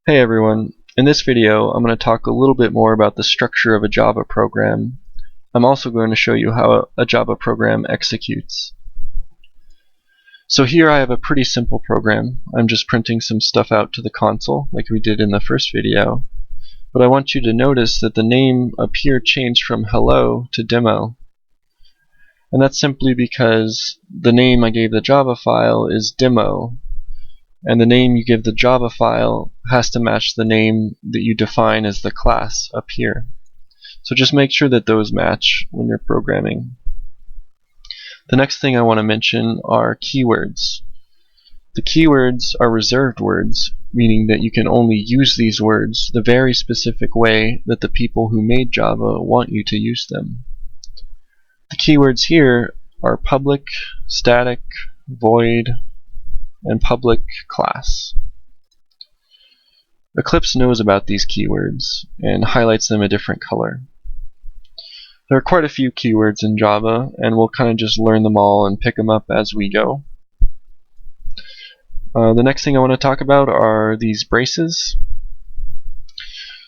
Hey everyone, in this video I'm going to talk a little bit more about the structure of a Java program. I'm also going to show you how a Java program executes. So here I have a pretty simple program. I'm just printing some stuff out to the console like we did in the first video. But I want you to notice that the name up here changed from hello to demo. And that's simply because the name I gave the Java file is demo. And the name you give the Java file has to match the name that you define as the class up here. So just make sure that those match when you're programming. The next thing I want to mention are keywords. The keywords are reserved words, meaning that you can only use these words the very specific way that the people who made Java want you to use them. The keywords here are public, static, void, and public class. Eclipse knows about these keywords and highlights them a different color. There are quite a few keywords in Java, and we'll kind of just learn them all and pick them up as we go. The next thing I want to talk about are these braces.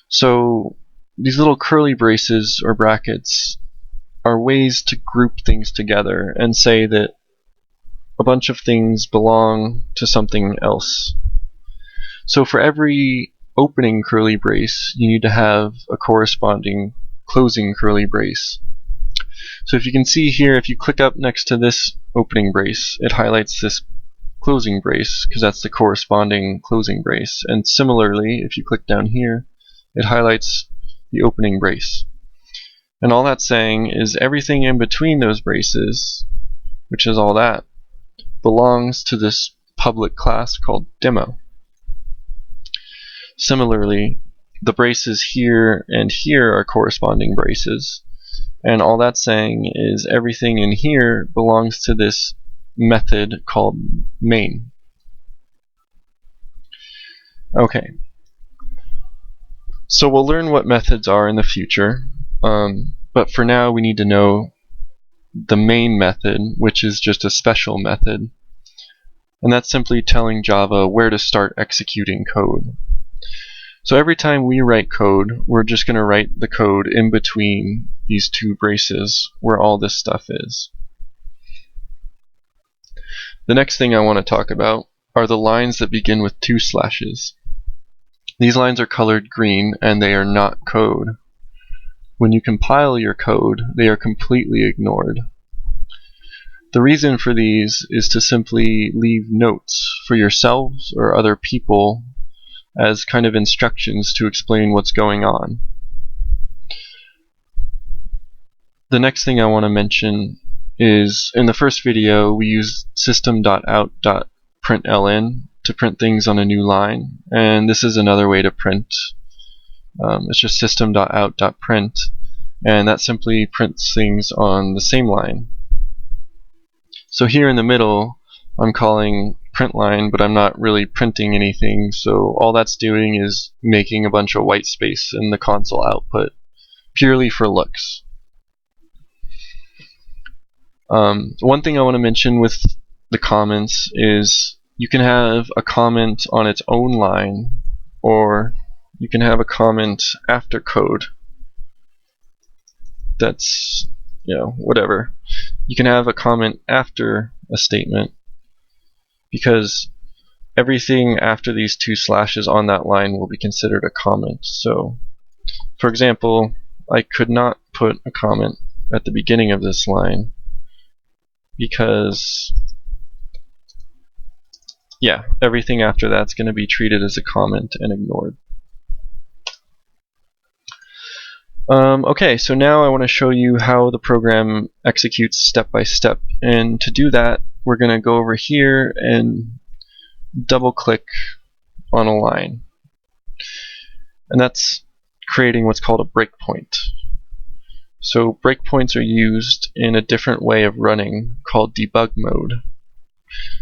So these little curly braces or brackets are ways to group things together and say that a bunch of things belong to something else. So for every opening curly brace, you need to have a corresponding closing curly brace. So if you can see here, if you click up next to this opening brace, it highlights this closing brace because that's the corresponding closing brace. And similarly, if you click down here, it highlights the opening brace. And all that's saying is everything in between those braces, which is all that, belongs to this public class called demo. Similarly, the braces here and here are corresponding braces, and all that's saying is everything in here belongs to this method called main. Okay, so we'll learn what methods are in the future, but for now we need to know the main method, which is just a special method, and that's simply telling Java where to start executing code. So every time we write code, we're just going to write the code in between these two braces where all this stuff is. The next thing I want to talk about are the lines that begin with 2 slashes. These lines are colored green and they are not code. When you compile your code, they are completely ignored. The reason for these is to simply leave notes for yourselves or other people as kind of instructions to explain what's going on. The next thing I want to mention is in the first video we used system.out.println to print things on a new line, and this is another way to print. It's just system.out.print, and that simply prints things on the same line. So here in the middle I'm calling printline, but I'm not really printing anything, so all that's doing is making a bunch of white space in the console output purely for looks. One thing I want to mention with the comments is you can have a comment on its own line, or you can have a comment after code. That's, whatever. You can have a comment after a statement, because everything after these 2 slashes on that line will be considered a comment. So, for example, I could not put a comment at the beginning of this line because, everything after that's going to be treated as a comment and ignored. Okay, so now I want to show you how the program executes step by step, and to do that we're going to go over here and double click on a line, and that's creating what's called a breakpoint. So breakpoints are used in a different way of running called debug mode.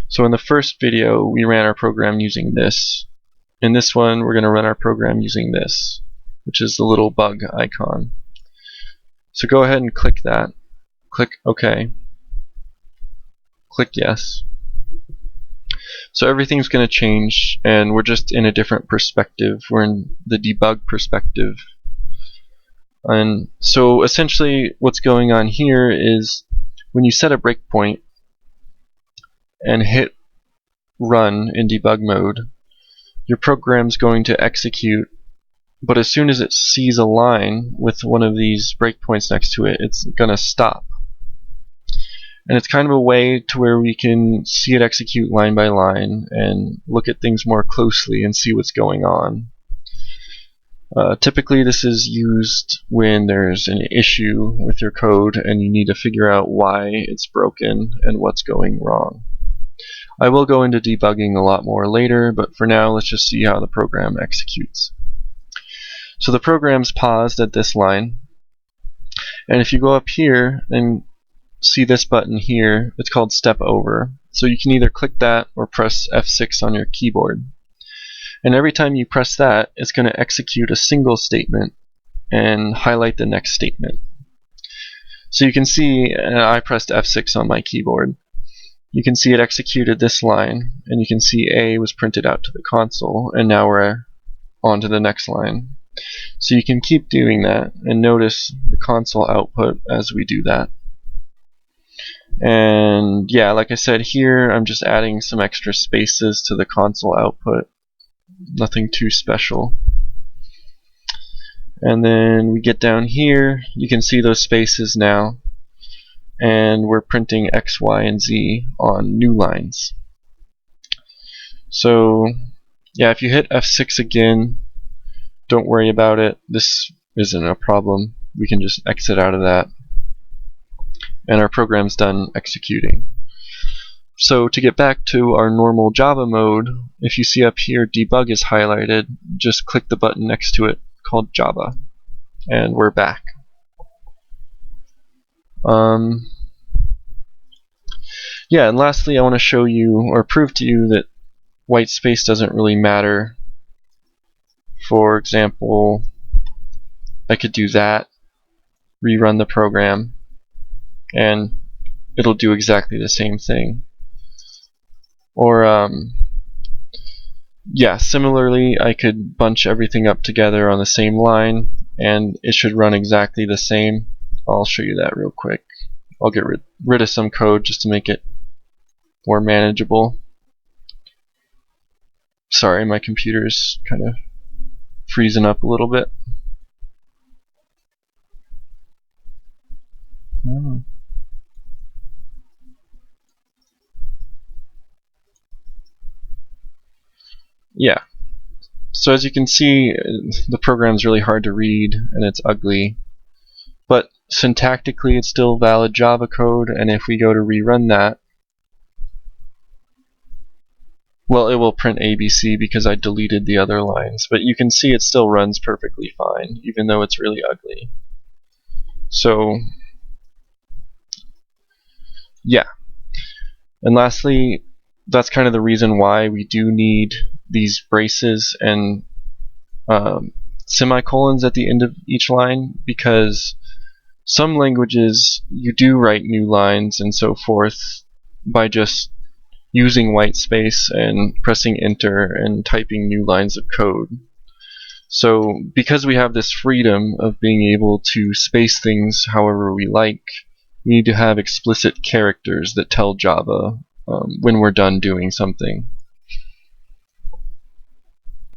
So in the first video we ran our program using this. In this one we're going to run our program using this, which is the little bug icon. So go ahead and click that. Click OK. Click yes. So everything's going to change, and we're just in a different perspective. We're in the debug perspective. And so essentially what's going on here is when you set a breakpoint and hit run in debug mode, your program's going to execute, but as soon as it sees a line with one of these breakpoints next to it, it's going to stop. And it's kind of a way to where we can see it execute line by line and look at things more closely and see what's going on. Typically this is used when there's an issue with your code and you need to figure out why it's broken and what's going wrong. I will go into debugging a lot more later, but for now let's just see how the program executes. So the program's paused at this line, and if you go up here and see this button here, it's called Step Over. So you can either click that or press F6 on your keyboard. And every time you press that, it's going to execute a single statement and highlight the next statement. So you can see, I pressed F6 on my keyboard. You can see it executed this line, and you can see A was printed out to the console, and now we're on to the next line. So you can keep doing that and notice the console output as we do that. And yeah, like I said here, I'm just adding some extra spaces to the console output. Nothing too special. And then we get down here, you can see those spaces now, and we're printing X, Y, and Z on new lines. So yeah, if you hit F6 again, don't worry about it. This isn't a problem. We can just exit out of that, and our program's done executing. So to get back to our normal Java mode, if you see up here debug is highlighted, just click the button next to it called Java, and we're back. Yeah, and lastly I want to show you or prove to you that white space doesn't really matter. For example, I could do that, rerun the program, and it'll do exactly the same thing. Or yeah, similarly I could bunch everything up together on the same line and it should run exactly the same. I'll show you that real quick. I'll get rid of some code just to make it more manageable. Sorry, my computer's kind of freezing up a little bit. Yeah, so as you can see, the program's really hard to read and it's ugly, but syntactically it's still valid Java code, and if we go to rerun that, well, it will print ABC because I deleted the other lines, but you can see it still runs perfectly fine even though it's really ugly. So yeah, and lastly, that's kind of the reason why we do need these braces and semicolons at the end of each line, because some languages you do write new lines and so forth by just using white space and pressing enter and typing new lines of code. So because we have this freedom of being able to space things however we like, we need to have explicit characters that tell Java when we're done doing something.